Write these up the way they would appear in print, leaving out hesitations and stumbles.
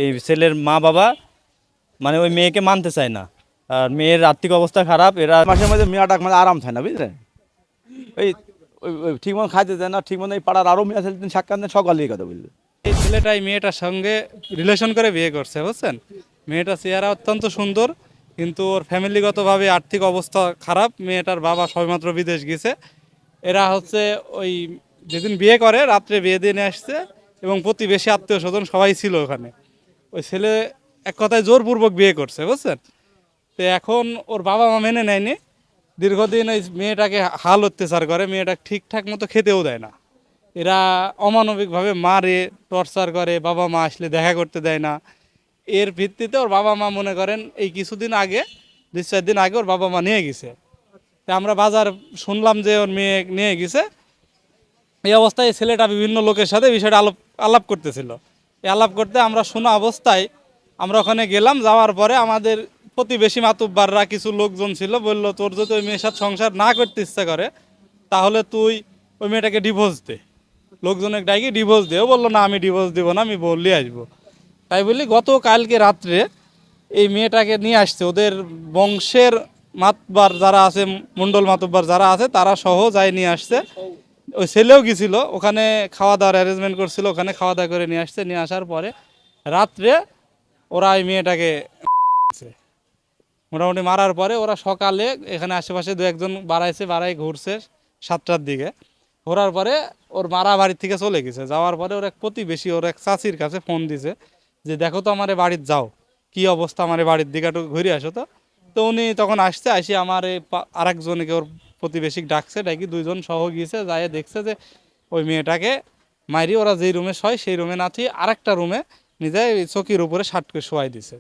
এই ছেলের মা বাবা মানে ওই মেয়েকে মানতে চায় না। আর মেয়ের আর্থিক অবস্থা খারাপ, এরা মাসে মাঝে মেয়েটা মানে আরাম থাকে না বুঝলেন। ওই ঠিক মতো খাইতে দেয় না, ঠিক মতো এই পাড়ার আরও মেয়ে আছে সাক্ষাৎ দেন সকালে এই কথা বললো। এই ছেলেটাই মেয়েটার সঙ্গে রিলেশন করে বিয়ে করছে, বুঝছেন। মেয়েটার চেহারা অত্যন্ত সুন্দর, কিন্তু ওর ফ্যামিলিগতভাবে আর্থিক অবস্থা খারাপ। মেয়েটার বাবা সবেমাত্র বিদেশ গেছে। এরা হচ্ছে ওই যেদিন বিয়ে করে রাত্রে বিয়ে দিয়ে নিয়ে আসছে, এবং প্রতিবেশী আত্মীয় স্বজন সবাই ছিল ওখানে। ওই ছেলে এক কথায় জোরপূর্বক বিয়ে করছে, বুঝছেন। তো এখন ওর বাবা মা মেনে নেয়নি। দীর্ঘদিন ওই মেয়েটাকে হাল অত্যাচার করে, মেয়েটা ঠিকঠাক মতো খেতেও দেয় না। এরা অমানবিকভাবে মারে, টর্চার করে, বাবা মা আসলে দেখা করতে দেয় না। এর ভিত্তিতে ওর বাবা মা মনে করেন এই কিছুদিন আগে, 2-4 দিন আগে ওর বাবা মা নিয়ে গেছে। তা আমরা বাজার শুনলাম যে ওর মেয়ে নিয়ে গেছে। এই অবস্থায় এই ছেলেটা বিভিন্ন লোকের সাথে বিষয়টা আলাপ করতেছিল। এই আলাপ করতে আমরা শোনা অবস্থায় আমরা ওখানে গেলাম। যাওয়ার পরে আমাদের প্রতিবেশী মাতুব্বাররা কিছু লোকজন ছিল, বললো তোর যদি ওই মেয়ের সাথে সংসার না করতে ইচ্ছা করে তাহলে তুই ওই মেয়েটাকে ডিভোর্স দে। লোকজনের ডাইকে ডিভোর্স দে। ও বললো না, আমি ডিভোর্স দেবো না, আমি বললে আসবো। তাই বলি গতকালকে রাত্রে এই মেয়েটাকে নিয়ে আসছে ওদের বংশের মাতবার যারা আছে, মণ্ডল মাতব্বার যারা আছে তারা সহ যাই নিয়ে আসছে। ওই ছেলেও গেছিলো ওখানে, খাওয়া দাওয়ার অ্যারেঞ্জমেন্ট করছিল, ওখানে খাওয়া দাওয়া করে নিয়ে আসছে। নিয়ে আসার পরে রাত্রে ওরা এই মেয়েটাকে মোটামুটি মারার পরে ওরা সকালে এখানে আশেপাশে 2-1 জন বাড়াই ঘুরছে 7টার দিকে। ঘোরার পরে ওর মারা বাড়ির থেকে চলে গেছে। যাওয়ার পরে ওর এক প্রতিবেশী ওর এক চাচির কাছে ফোন দিছে যে দেখো তো আমার বাড়ির যাও, কি অবস্থা, আমার বাড়ির দিকে একটু ঘুরে আসো। তো তো উনি তখন আসছে, আসি আমার আরেকজনকে ওর প্রতিবেশী ডাকছে, ডাকি 2 জন সহ গিয়েছে। যাই দেখছে যে ওই মেয়েটাকে মাইরি ওরা যেই রুমে শোয় সেই রুমে না থুয়ে আরেকটা রুমে নিজে চকির উপরে শার্ট করে শোয়াই দিছে,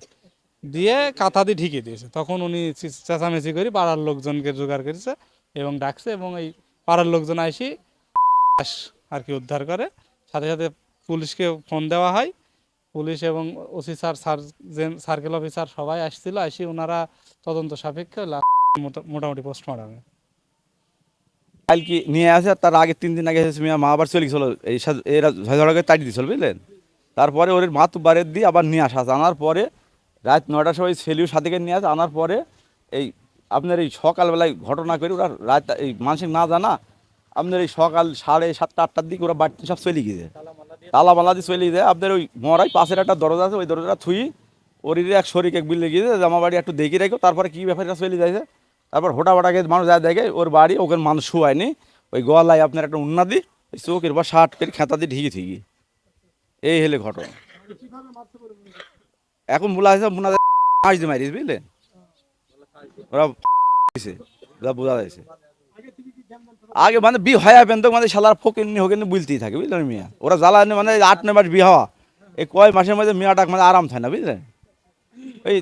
দিয়ে কাঁথা দিয়ে ঢেকে দিয়েছে। তখন উনি চেঁচামেচি করে পাড়ার লোকজনকে জোগাড় করেছে এবং ডাকছে, এবং এই পাড়ার লোকজন আইসি আর কি উদ্ধার করে। সাথে সাথে পুলিশকে ফোন দেওয়া হয়। পুলিশ এবং ওসি স্যার, সার্কেল অফিসার সবাই আসছিল। আসি ওনারা তদন্ত সাপেক্ষে মোটামুটি পোস্টমর্টমে কালকে নিয়ে আসে, তার আগে 3 দিন আগে মেয়ে মা আবার চলে গেছিল, এই এরা ঝগড়াকে তাড়ি দিয়েছিল বুঝলেন। তারপরে ওর মা তো বারের দিয়ে আবার নিয়ে আসা, আনার পরে রাত 9টার সময় ছেলেও সাথীকে নিয়ে আসে। আনার পরে এই আপনার এই সকালবেলায় ঘটনা করে ওরা রাত এই মানুষের না জানা আপনার এই সকাল 7:30-8টার দিকে ওরা বাড়িতে সব চলে গিয়েছে, তালা মালা দিয়ে চলে যায়। আপনার ওই মরাই পাশের একটা দরজা আছে, ওই দরজাটা থুই ওর এক শরীর এক বিলে গিয়েছে যে আমার বাড়ি একটু দেখে রাখো। তারপরে কী ব্যাপারটা চলে যাইছে। তারপর হোটাবাটাকে মানুষ যা দেখে ওর বাড়ি, ওখানে মানুষ শুয়ায়নি, ওই গলায় আপনার একটা উন্নাদি, ওই চোখের বা শার্ট করে খেতা দিয়ে ঢিকে ঠিকই। এই হলে ঘটনা। এখন বলা হয়েছে বোনাদের মাছ দিয়ে মারিস বুঝলেন, ওরা বোঝা যাচ্ছে। আগে মানে বি হয় পেন মানে শালার ফকির হোকেন বুঝতেই থাকে বুঝলেন মিয়া। ওরা জ্বালানি মানে 8-9 মাস বিয়ে হওয়া, এই কয় মাসের মধ্যে মেয়াটা মানে আরাম থাকে না বুঝলেন। ওই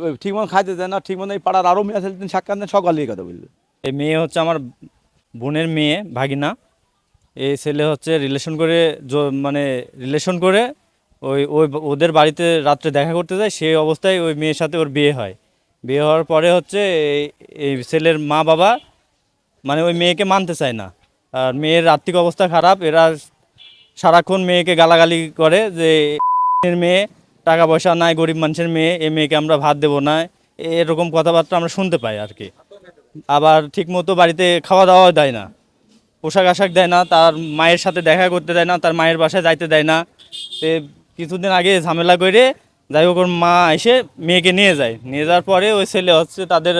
ওই ঠিক মতো খাইতে দেয় না, ঠিক মতো এই পাড়ার আরও মেয়ে আছে সাক্ষাৎ দেন সকালে এই কথা বললো। এই মেয়ে হচ্ছে আমার বোনের মেয়ে, ভাগিনা। এই ছেলে হচ্ছে মানে রিলেশন করে ওই ওই ওদের বাড়িতে রাত্রে দেখা করতে যায়। সেই অবস্থায় ওই মেয়ের সাথে ওর বিয়ে হয়। বিয়ে হওয়ার পরে হচ্ছে এই ছেলের মা বাবা মানে ওই মেয়েকে মানতে চায় না। আর মেয়ের আর্থিক অবস্থা খারাপ, এরা সারাক্ষণ মেয়েকে গালাগালি করে যে মেয়ে, টাকা পয়সা নাই, গরিব মানুষের মেয়ে, এই মেয়েকে আমরা ভাত দেবো না, এরকম কথাবার্তা আমরা শুনতে পাই আর কি। আবার ঠিকমতো বাড়িতে খাওয়া দাওয়া দেয় না, পোশাক আশাক দেয় না, তার মায়ের সাথে দেখা করতে দেয় না, তার মায়ের বাসায় যাইতে দেয় না। তো কিছুদিন আগে ঝামেলা করে যাই হোক ওর মা এসে মেয়েকে নিয়ে যায়। নিয়ে যাওয়ার পরে ওই ছেলে হচ্ছে তাদের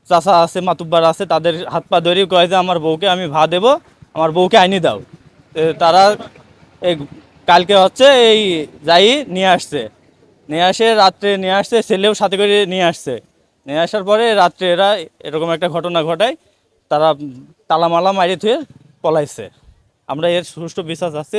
চাচা আছে, মাতুব্বার আছে, তাদের হাত পা ধরে কয় যে আমার বউকে আমি ভাত দেবো, আমার বউকে আইনি দাও। তো তারা এই কালকে হচ্ছে এই যাই নিয়ে আসছে, নিয়ে আসে রাত্রে নিয়ে আসছে, ছেলেও সাথে করে নিয়ে আসছে। নিয়ে আসার পরে রাত্রে এরা এরকম একটা ঘটনা ঘটায়, তারা তালামালা মারিয়ে থুয়ে পলাইছে। আমরা এর সুষ্ঠু বিচার চাচ্ছি।